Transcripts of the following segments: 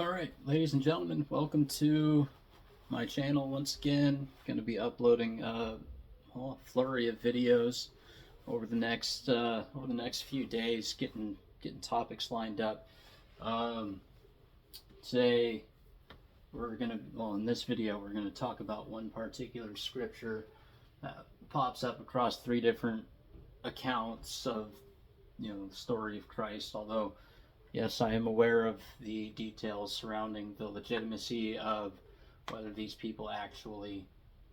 Alright, ladies and gentlemen, welcome to my channel once again. Going to be uploading a flurry of videos over the next few days, getting topics lined up. Today in this video we're gonna talk about one particular scripture that pops up across three different accounts of the story of Christ. Although yes, I am aware of the details surrounding the legitimacy of whether these people actually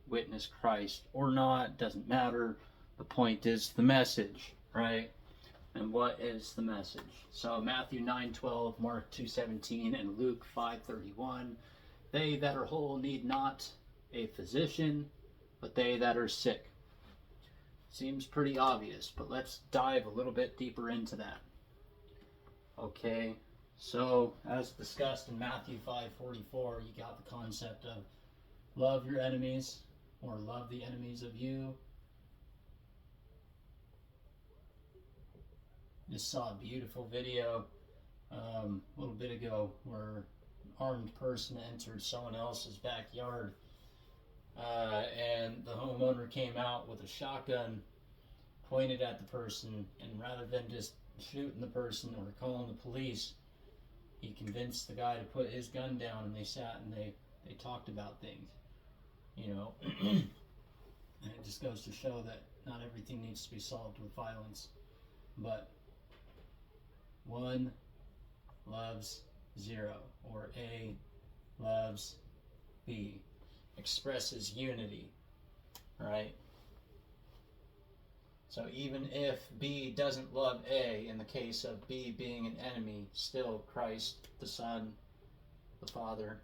witnessed Christ or not. Doesn't matter. The point is the message, right? And what is the message? So Matthew 9:12, Mark 2:17, and Luke 5:31. They that are whole need not a physician, but they that are sick. Seems pretty obvious, but let's dive a little bit deeper into that. Okay, so as discussed in Matthew 5:44, you got the concept of love your enemies, or love the enemies of you. Just saw a beautiful video a little bit ago where an armed person entered someone else's backyard, and the homeowner came out with a shotgun, pointed at the person, and rather than just shooting the person or calling the police, he convinced the guy to put his gun down, and they sat and they talked about things, and it just goes to show that not everything needs to be solved with violence, but one loves zero, or A loves B, expresses unity, right? So even if B doesn't love A, in the case of B being an enemy, still Christ, the Son, the Father,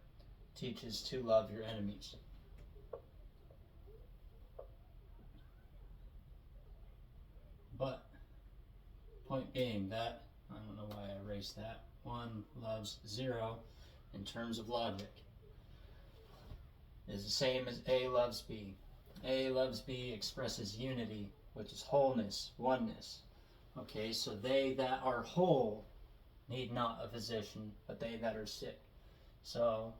teaches to love your enemies. But, point being that, I don't know why I erased that, one loves zero in terms of logic is the same as A loves B. A loves B expresses unity, which is wholeness, oneness. Okay, so they that are whole need not a physician, but they that are sick. So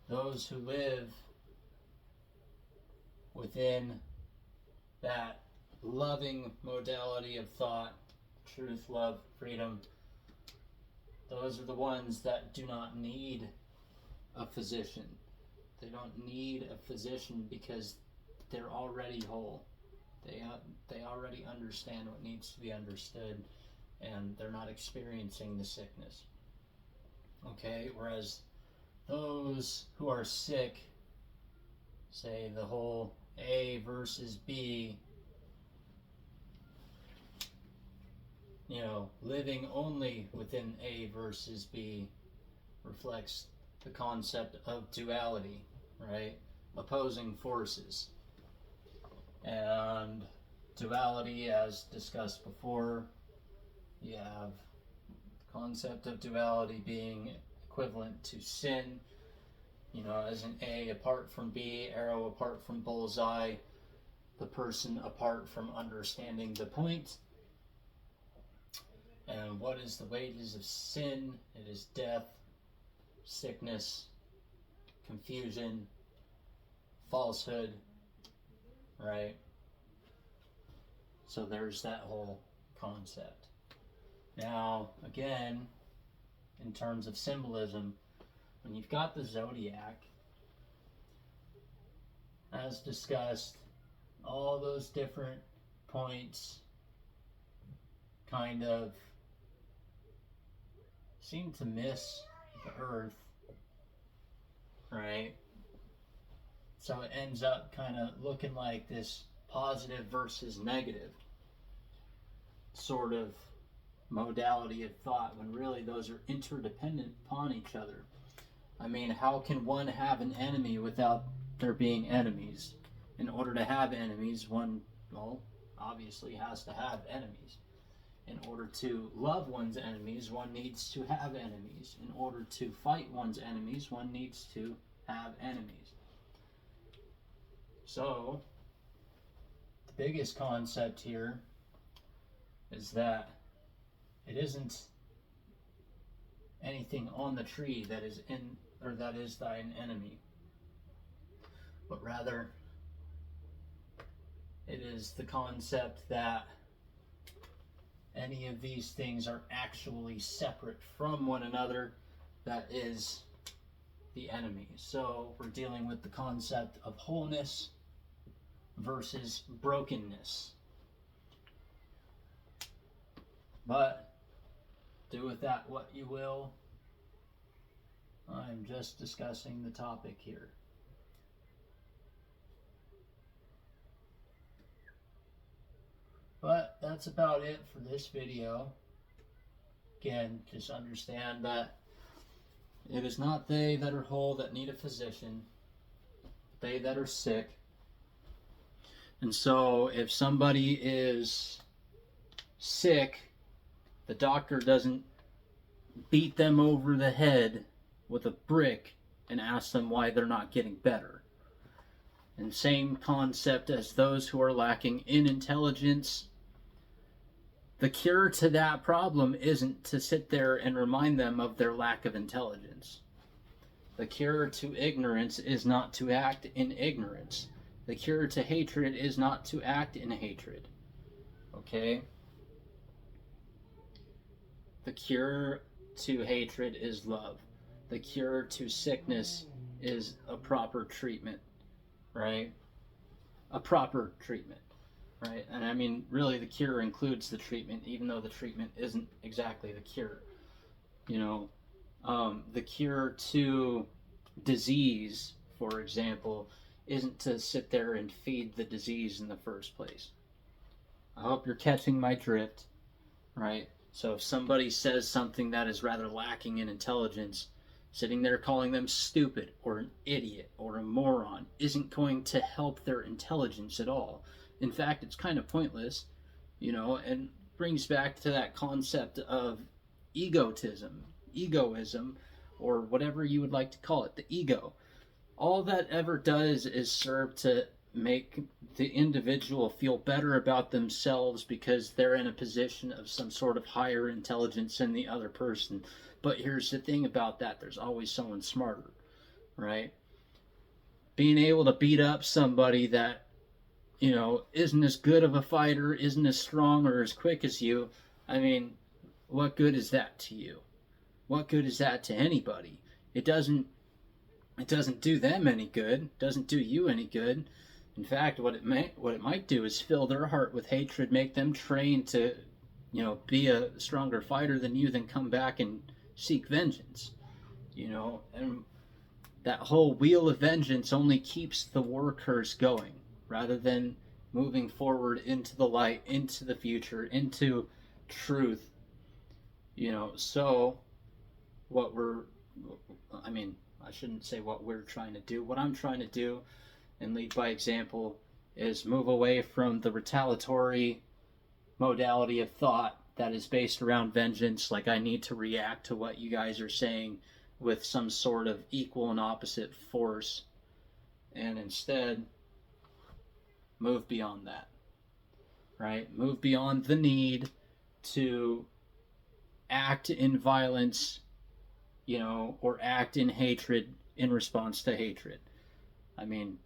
those who live within that loving modality of thought, truth, love, freedom, those are the ones that do not need a physician. They don't need a physician because they're already whole. They already understand what needs to be understood, and they're not experiencing the sickness. Okay, whereas those who are sick, say the whole A versus B, living only within A versus B reflects the concept of duality, right? Opposing forces. And duality, as discussed before, you have the concept of duality being equivalent to sin, as an A apart from B, arrow apart from bullseye, the person apart from understanding the point. And what is the wages of sin? It is death, sickness, confusion, falsehood, right? So there's that whole concept. Now, again, in terms of symbolism, when you've got the zodiac, as discussed, all those different points kind of seem to miss the earth, right? So it ends up kind of looking like this positive versus negative sort of modality of thought, when really those are interdependent upon each other. I mean, how can one have an enemy without there being enemies? In order to have enemies, one, obviously has to have enemies. In order to love one's enemies, one needs to have enemies. In order to fight one's enemies, one needs to have enemies. So, the biggest concept here is that it isn't anything on the tree that is in, or that is thine enemy, but rather it is the concept that any of these things are actually separate from one another that is the enemy. So we're dealing with the concept of wholeness versus brokenness. But do with that what you will. I'm just discussing the topic here. But that's about it for this video. Again, just understand that it is not they that are whole that need a physician, they that are sick. And so if somebody is sick, the doctor doesn't beat them over the head with a brick and ask them why they're not getting better. And same concept as those who are lacking in intelligence. The cure to that problem isn't to sit there and remind them of their lack of intelligence. The cure to ignorance is not to act in ignorance. The cure to hatred is not to act in hatred. Okay? The cure to hatred is love. The cure to sickness is a proper treatment, right? A proper treatment, right? And I mean, really, the cure includes the treatment, even though the treatment isn't exactly the cure. You know, the cure to disease, for example, isn't to sit there and feed the disease in the first place. I hope you're catching my drift, right? So if somebody says something that is rather lacking in intelligence, sitting there calling them stupid or an idiot or a moron isn't going to help their intelligence at all. In fact, it's kind of pointless, you know, and brings back to that concept of egoism, or whatever you would like to call it, the ego. All that ever does is serve to make the individual feel better about themselves because they're in a position of some sort of higher intelligence than the other person. But here's the thing about that, there's always someone smarter, right? Being able to beat up somebody that, you know, isn't as good of a fighter, isn't as strong or as quick as you, I mean, what good is that to you? What good is that to anybody? It doesn't do them any good, it doesn't do you any good. In fact, what it might do is fill their heart with hatred, make them train to, you know, be a stronger fighter than you, then come back and seek vengeance, you know. And that whole wheel of vengeance only keeps the war curse going, rather than moving forward into the light, into the future, into truth, you know. So I shouldn't say what we're trying to do. What I'm trying to do and lead by example is move away from the retaliatory modality of thought that is based around vengeance, like I need to react to what you guys are saying with some sort of equal and opposite force, and instead move beyond that, right? Move beyond the need to act in violence, you know, or act in hatred in response to hatred. I mean,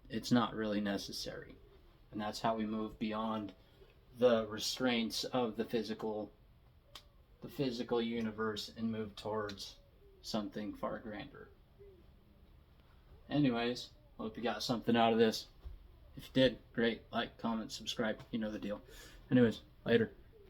it's not really necessary. And that's how we move beyond the restraints of the physical universe and move towards something far grander. Anyways, hope you got something out of this. If you did, great. Like, comment, subscribe. You know the deal. Anyways, later.